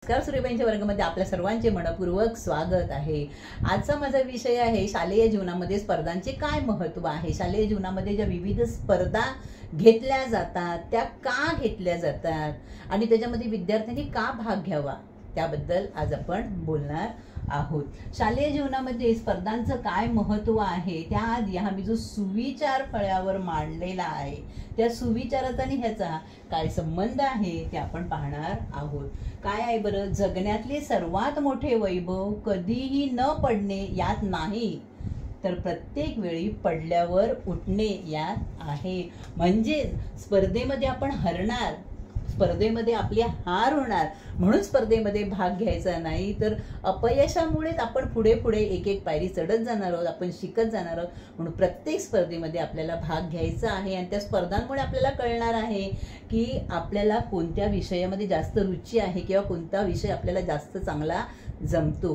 नमस्कार, सूर्यबाईंच्या वर्गामध्ये आपल्या सर्वांचे मनपूर्वक स्वागत आहे। आजचा माझा विषय आहे शालेय जीवनामध्ये स्पर्धांचे काय महत्त्व आहे। शालेय जीवनामध्ये ज्या विविध स्पर्धा घेतल्या जातात त्या का घेतल्या जातात आणि त्याच्यामध्ये विद्यार्थ्यांनी का भाग घ्यावा त्याबद्दल आज आपण बोलणार आहोत। शालेय जीवनामध्ये स्पर्धांचं काय महत्त्व आहे त्याआधी हा मी जो सुविचार फळ्यावर मांडलेला आहे त्या सुविचाराचा आणि ह्याचा काय संबंध आहे ते आपण पाहणार आहोत। काय आहे बरं, जगण्यातले सर्वात मोठे वैभव कधीही न पडणे यात नाही तर प्रत्येक वेळी पडल्यावर उठणे यात आहे। म्हणजे स्पर्धेमध्ये आपण हरणार, स्पर्धेमध्ये आपली हार होणार म्हणून स्पर्धेमध्ये भाग घ्यायचा नाही, तर अपयशामुळेच आपण पुढे पुढे एक एक पायरी चढत जाणार आहोत, आपण शिकत जाणार आहोत। म्हणून प्रत्येक स्पर्धेमध्ये आपल्याला भाग घ्यायचा आहे आणि त्या स्पर्धांमुळे आपल्याला कळणार आहे की आपल्याला कोणत्या विषयामध्ये जास्त रुची आहे किंवा कोणता विषय आपल्याला जास्त चांगला जमतो।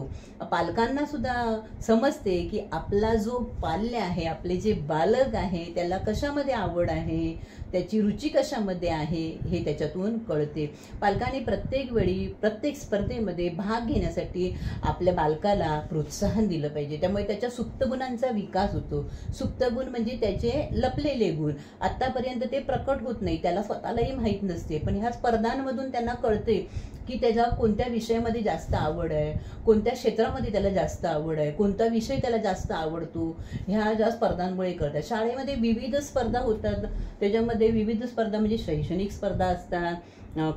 पालकांना सुद्धा समजते की आपला जो पाल्य आहे, आपले जे बालक आहे त्याला कशामध्ये आवड आहे, त्याची रुची कशामध्ये आहे हे त्याच्यातून कळते। पालकांनी प्रत्येक वेळी प्रत्येक स्पर्धेमध्ये भाग घेण्यासाठी आपल्या बालकाला प्रोत्साहन दिलं पाहिजे। त्यामुळे त्याच्या सुप्त गुणांचा विकास होतो। सुप्त गुण म्हणजे त्याचे लपलेले गुण, आतापर्यंत ते प्रकट होत नाही, त्याला स्वतःलाही माहीत नसते, पण ह्या स्पर्धांमधून त्यांना कळते की त्याला कोणत्या विषयामध्ये जास्त आवड आहे, कोणत्या क्षेत्रामध्ये त्याला जास्त आवड आहे, कोणता विषय त्याला जास्त आवडतो, ह्या ज्या स्पर्धांमुळे कळतात। शाळेमध्ये विविध स्पर्धा होतात, त्याच्यामध्ये विविध स्पर्धा म्हणजे शैक्षणिक स्पर्धा असतात,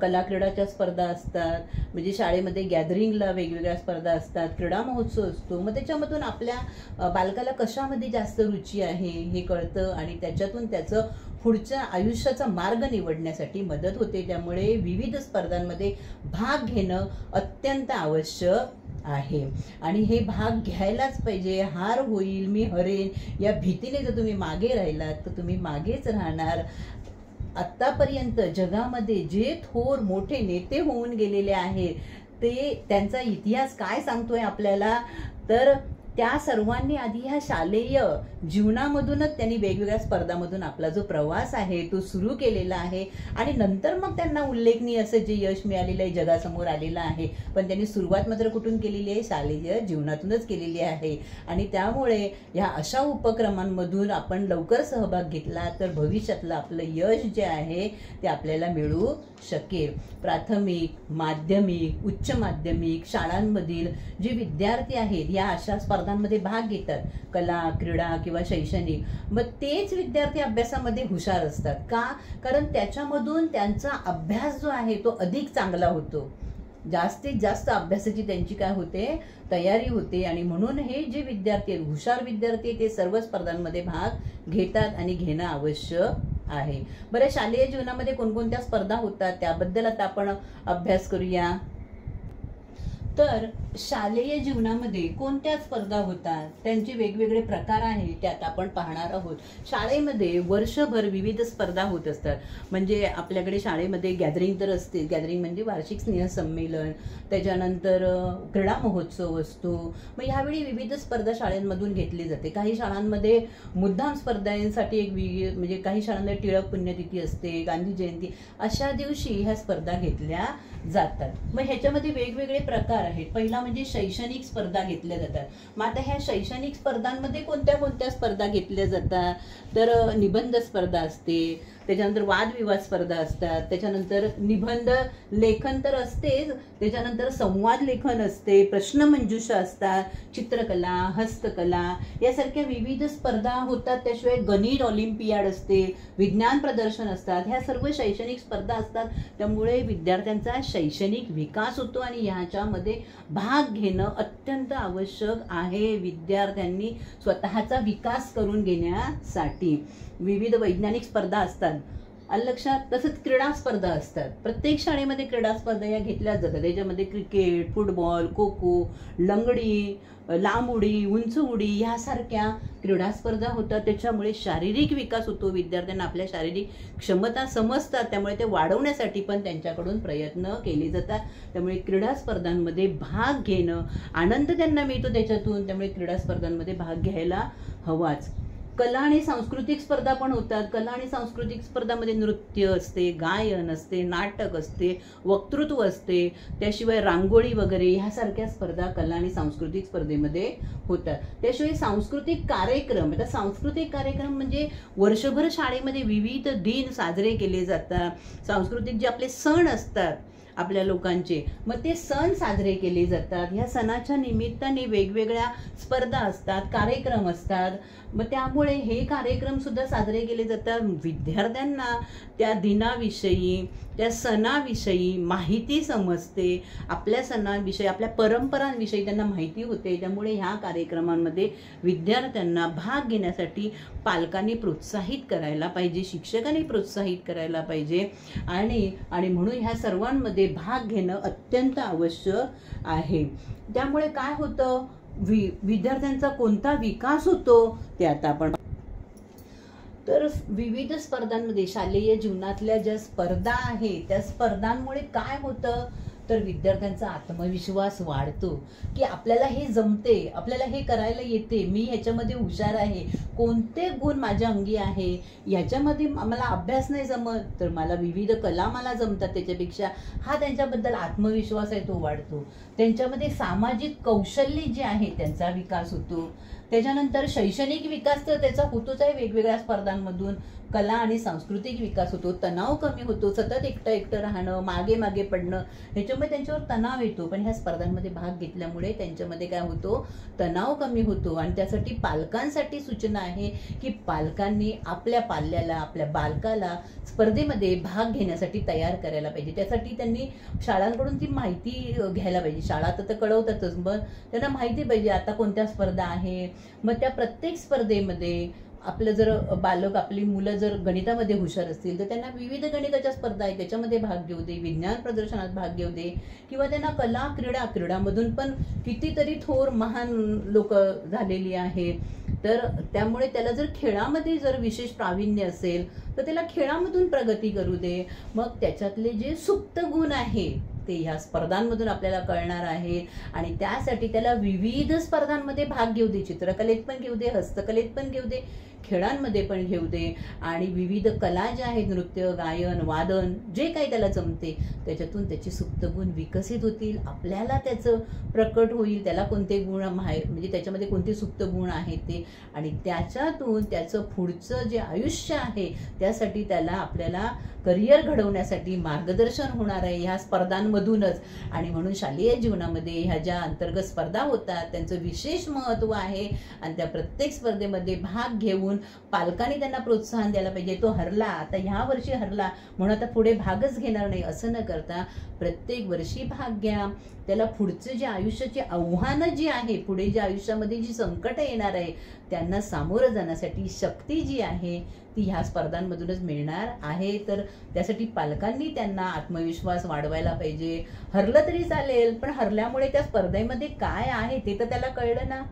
कला क्रीडाच्या स्पर्धा असतात, म्हणजे शाळेमध्ये गॅदरिंगला वेगवेगळ्या स्पर्धा असतात, क्रीडा महोत्सव असतो। मग त्याच्यामधून आपल्या बालकाला कशामध्ये जास्त रुची आहे हे कळतं आणि त्याच्यातून त्याचं पुढच्या आयुष्याचा मार्ग निवडण्यासाठी मदत होते। त्यामुळे विविध स्पर्धांमध्ये भाग घेणं अत्यंत आवश्यक आहे आणि हे भाग घ्यायलाच पाहिजे। हार होईल, मी हरेन या भीतीने जर तुम्ही मागे राहिलात तर तुम्ही मागेच राहणार। आत्तापर्यंत जगामध्ये जे थोर मोठे नेते होऊन गेलेले आहेत ते त्यांचा इतिहास काय सांगतोय आपल्याला, तर त्या सर्वांनी आधी ह्या शालेय जीवनामधूनच त्यांनी वेगवेगळ्या स्पर्धांमधून आपला जो प्रवास आहे तो सुरू केलेला आहे आणि नंतर मग त्यांना उल्लेखनीय असं जे यश मिळालेलं आहे, जगासमोर आलेलं आहे। पण त्यांनी सुरुवात मात्र कुठून केलेली आहे, शालेय जीवनातूनच केलेली आहे आणि त्यामुळे ह्या अशा उपक्रमांमधून आपण लवकर सहभाग घेतला तर भविष्यातलं आपलं यश जे आहे ते आपल्याला मिळू शकेल। प्राथमिक, माध्यमिक, उच्च माध्यमिक शाळांमधील जे विद्यार्थी आहेत या अशा स्पर्धांमध्ये भाग घेतात, कला क्रीडा किंवा शैक्षणिक, मग तेच विद्यार्थी अभ्यासामध्ये हुशार असतात का, कारण त्याच्यामधून त्यांचा अभ्यास जो आहे तो अधिक चांगला होतो, जास्तीत जास्त अभ्यासाची त्यांची काय होते, तयारी होते आणि म्हणून हे जे विद्यार्थी आहेत, हुशार विद्यार्थी, ते सर्व स्पर्धांमध्ये भाग घेतात आणि घेणं आवश्यक आहे। बरं, शालेय जीवनामध्ये कोणकोणत्या स्पर्धा होतात त्याबद्दल आता आपण अभ्यास करूया। तर शालेय जीवनामध्ये कोणत्या स्पर्धा होतात, त्यांचे वेगवेगळे प्रकार आहेत त्यात आपण पाहणार आहोत। शाळेमध्ये वर्षभर विविध स्पर्धा होत असतात, म्हणजे आपल्याकडे शाळेमध्ये गॅदरिंग तर असते, गॅदरिंग म्हणजे वार्षिक स्नेहसंमेलन, त्याच्यानंतर क्रीडा महोत्सव असतो। मग ह्यावेळी विविध स्पर्धा शाळांमधून घेतली जाते। काही शाळांमध्ये मुद्दाम स्पर्धांसाठी एक म्हणजे काही शाळांमध्ये टिळक पुण्यतिथी असते, गांधी जयंती, अशा दिवशी ह्या स्पर्धा घेतल्या जातात। मग ह्याच्यामध्ये वेगवेगळे प्रकार आहेत। पहिला म्हणजे शैक्षणिक स्पर्धा घेतल्या जातात। मग आता ह्या शैक्षणिक स्पर्धांमध्ये कोणत्या कोणत्या स्पर्धा घेतल्या जातात, तर निबंध स्पर्धा असते, त्याच्यानंतर वादविवाद स्पर्धा असतात, त्याच्यानंतर निबंध लेखन तर असतेच, त्याच्यानंतर संवाद लेखन असते, प्रश्नमंजुषा असतात, चित्रकला, हस्तकला यासारख्या विविध स्पर्धा होतात। त्याशिवाय गणित ऑलिम्पियाड असते, विज्ञान प्रदर्शन असतात, ह्या सर्व शैक्षणिक स्पर्धा असतात। त्यामुळे विद्यार्थ्यांचा शैक्षणिक विकास होतो आणि ह्याच्यामध्ये भाग घेणं अत्यंत आवश्यक आहे विद्यार्थ्यांनी स्वतःचा विकास करून घेण्यासाठी। विविध वैज्ञानिक स्पर्धा असतात लक्षात, तसंच क्रीडा स्पर्धा असतात। प्रत्येक शाळेमध्ये क्रीडा स्पर्धा या घेतल्या जातात। त्याच्यामध्ये क्रिकेट, फुटबॉल, खो खो, लंगडी, लांब उडी, उंच उडी यासारख्या क्रीडा स्पर्धा होतात। त्याच्यामुळे शारीरिक विकास होतो, विद्यार्थ्यांना आपल्या शारीरिक क्षमता समजतात, त्यामुळे ते वाढवण्यासाठी पण त्यांच्याकडून प्रयत्न केले जातात। त्यामुळे क्रीडा स्पर्धांमध्ये भाग घेणं, आनंद त्यांना मिळतो त्याच्यातून, त्यामुळे क्रीडा स्पर्धांमध्ये भाग घ्यायला हवाच। कला आणि सांस्कृतिक स्पर्धा पण होतात. कला आणि सांस्कृतिक स्पर्धामध्ये नृत्य असते, गायन असते, नाटक असते, वक्तृत्व असते, त्याशिवाय रांगोळी वगैरे ह्यासारख्या स्पर्धा कला आणि सांस्कृतिक स्पर्धेमध्ये होतात. त्याशिवाय सांस्कृतिक कार्यक्रम, आता सांस्कृतिक कार्यक्रम म्हणजे वर्षभर शाळेमध्ये विविध दिन साजरे केले जातात. सांस्कृतिक जे आपले सण असतात आपल्या लोकांचे, मग ते सण साजरे केले जातात. ह्या सणाच्या निमित्ताने वेगवेगळ्या स्पर्धा असतात, कार्यक्रम असतात. मग त्यामुळे हे कार्यक्रम सुद्धा साजरे केले जातात. विद्यार्थ्यांना त्या दिनाविषयी, त्या सणाविषयी माहिती समजते, आपल्या सणांविषयी, आपल्या परंपरांविषयी त्यांना माहिती होते. त्यामुळे ह्या कार्यक्रमांमध्ये विद्यार्थ्यांना भाग घेण्यासाठी पालकांनी प्रोत्साहित करायला पाहिजे, शिक्षकांनी प्रोत्साहित करायला पाहिजे. आणि म्हणून ह्या सर्वांमध्ये भाग घेणं अत्यंत आवश्यक आहे. त्यामुळे काय होतं, विद्यार्थ्यांचा कोणता विकास होतो ते आता आपण. तर विविध स्पर्धांमध्ये, शालेय जीवनातल्या ज्या स्पर्धा आहेत त्या स्पर्धांमुळे काय होतं, तर विद्यार्थ्यांचा आत्मविश्वास वाढतो की आपल्याला हे जमते, आपल्याला हे करायला येते, मी ह्याच्यामध्ये हुशार आहे, कोणते गुण माझ्या अंगी आहे, ह्याच्यामध्ये मला अभ्यास नाही जमत तर मला विविध कला मला जमतात त्याच्यापेक्षा, हा त्यांच्याबद्दल आत्मविश्वास आहे तो वाढतो. त्यांच्यामध्ये सामाजिक कौशल्य जे आहे त्यांचा विकास होतो. त्याच्यानंतर शैक्षणिक विकास तर त्याचा होतोच आहे, वेगवेगळ्या स्पर्धांमधून कला आणि सांस्कृतिक विकास होतो. तणाव कमी होतो, सतत एकटं राहणं, मागे मागे पडणं, ह्याच्यामुळे त्यांच्यावर तणाव येतो. पण ह्या स्पर्धांमध्ये भाग घेतल्यामुळे त्यांच्यामध्ये काय होतो, तणाव कमी होतो. आणि त्यासाठी पालकांसाठी सूचना आहे की पालकांनी आपल्या पाल्याला, आपल्या बालकाला स्पर्धेमध्ये भाग घेण्यासाठी तयार करायला पाहिजे. त्यासाठी त्यांनी शाळांकडून ती माहिती घ्यायला पाहिजे. शाळा तर कळवतातच, मग त्यांना माहिती पाहिजे आता कोणत्या स्पर्धा आहे. मग त्या प्रत्येक स्पर्धेमध्ये आपलं जर बालक, आपली मुलं जर गणितामध्ये हुशार असतील तर त्यांना विविध गणिताच्या स्पर्धा आहेत त्याच्यामध्ये भाग घेऊ दे, विज्ञान प्रदर्शनात भाग घेऊ दे, किंवा त्यांना कला, क्रीडामधून पण कितीतरी थोर महान लोक झालेली आहेत. तर त्यामुळे त्याला जर खेळामध्ये जर विशेष प्रावीण्य असेल तर त्याला खेळामधून प्रगती करू दे. मग त्याच्यातले जे सुप्त गुण आहे ते ह्या स्पर्धांमधून आपल्याला कळणार आहे. आणि त्यासाठी त्याला विविध स्पर्धांमध्ये भाग घेऊ दे, चित्रकलेत पण घेऊ दे, हस्तकलेत पण घेऊ दे, खेळांमध्ये पण घेऊ दे. आणि विविध कला ज्या आहेत, नृत्य, गायन, वादन, जे काही त्याला जमते त्याच्यातून त्याचे सुप्त गुण विकसित होतील. आपल्याला त्याचं प्रकट होईल, त्याला कोणते गुण म्हणजे त्याच्यामध्ये कोणते सुप्त गुण आहेत ते. आणि त्याच्यातून त्याचं पुढचं जे आयुष्य आहे त्यासाठी त्याला, आपल्याला करिअर घडवण्यासाठी मार्गदर्शन होणार आहे ह्या स्पर्धांमधूनच. आणि म्हणून शालेय जीवनामध्ये ह्या ज्या अंतर्गत स्पर्धा होतात त्यांचं विशेष महत्त्व आहे. आणि त्या प्रत्येक स्पर्धेमध्ये भाग घेऊन पालकांनी त्यांना प्रोत्साहन द्यायला पाहिजे. तो हरला, आता ह्या वर्षी हरला म्हणून आता पुढे भागच घेणार नाही असं न करता प्रत्येक वर्षी भाग घ्या. त्याला पुढचं जे आयुष्याची आव्हानं जी आहे, पुढे जे आयुष्यामध्ये जी संकट येणार आहे त्यांना सामोरं जाण्यासाठी शक्ती जी आहे ती ह्या स्पर्धांमधूनच मिळणार आहे. तर त्यासाठी पालकांनी त्यांना आत्मविश्वास वाढवायला पाहिजे. हरलं तरी चालेल, पण हरल्यामुळे त्या स्पर्धेमध्ये काय आहे ते तर त्याला कळलं ना.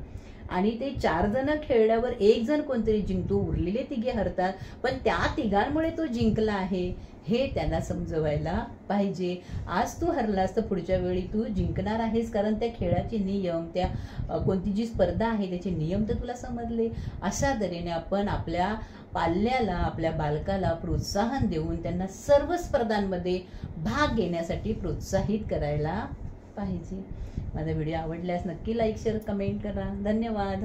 आणि ते 4 जण खेळल्यावर 1 जण कोणतरी जिंकतो, उरलेले 3 हरतात, पण त्या 3 तो जिंकला आहे हे त्यांना समजवायला पाहिजे. आज तू हरलास तर पुढच्या वेळी तू जिंकणार आहेस, कारण त्या खेळाचे नियम, त्या कोणती जी स्पर्धा आहे त्याचे नियम तर तुला समजले. अशा तऱ्हेने आपण आपल्या पाल्याला, आपल्या बालकाला प्रोत्साहन देऊन त्यांना सर्व स्पर्धांमध्ये भाग घेण्यासाठी प्रोत्साहित करायला पाहिजे. माझा व्हिडिओ आवडल्यास नक्की लाईक, शेअर, कमेंट करा. धन्यवाद.